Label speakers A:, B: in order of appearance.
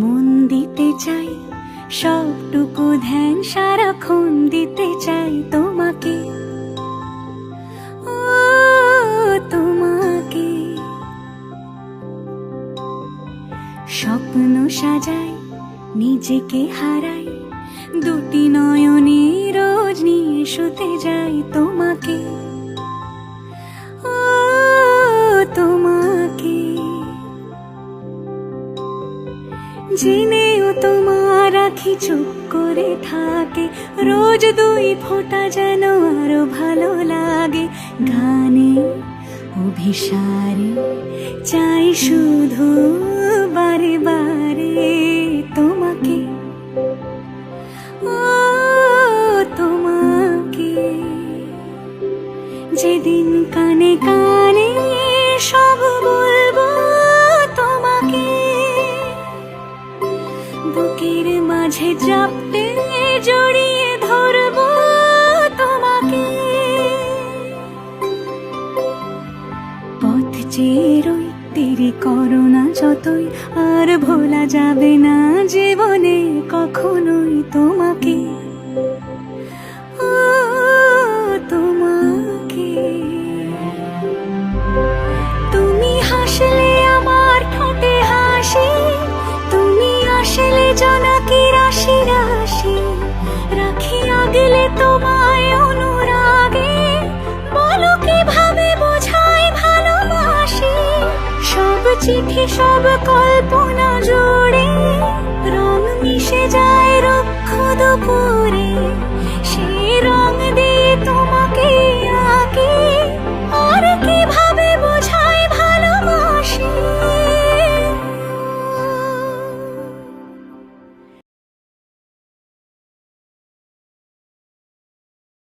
A: মন দিতে চাই সবটুকু ধ্যান সারাক্ষণ দিতে চাই তোমাকে, ও তোমাকে। স্বপ্ন সাজাই নিজেকে হারাই, দুটি নয়নে রোজ নিয়ে শুতে যাই তোমাকে, ও তোমাকে। জেনেও তোমার আখি চুপ করে থাকে, রোজ দুই ফোঁটা যেন আরো ভালো লাগে। গানে অভিসারে চাই শুধু বারে বারে তোমাকে, ও তোমাকে। যেদিন কানে কানে সব বলবো তোমাকে, বুকের মাঝে চাপতে জড়িয়ে ধরবো তোমাকে। পথ চেয়ে রই দেরি করো না যতই, আর ভোলা যাবে না জীবনে কখনোই তোমাকে, ও তোমাকে। তুমি হাসলে আমার ঠোঁটে হাসি, তুমি আসলে জোনাকি রাশি রাশি। রাখি আগলে তোমায় অনুরাগে, বলো কিভাবে বোঝাই ভালোবাসি। সব চিঠি সব কল্পনা জুড়ে রং মিশে যায় রুক্ষ দুপুরে।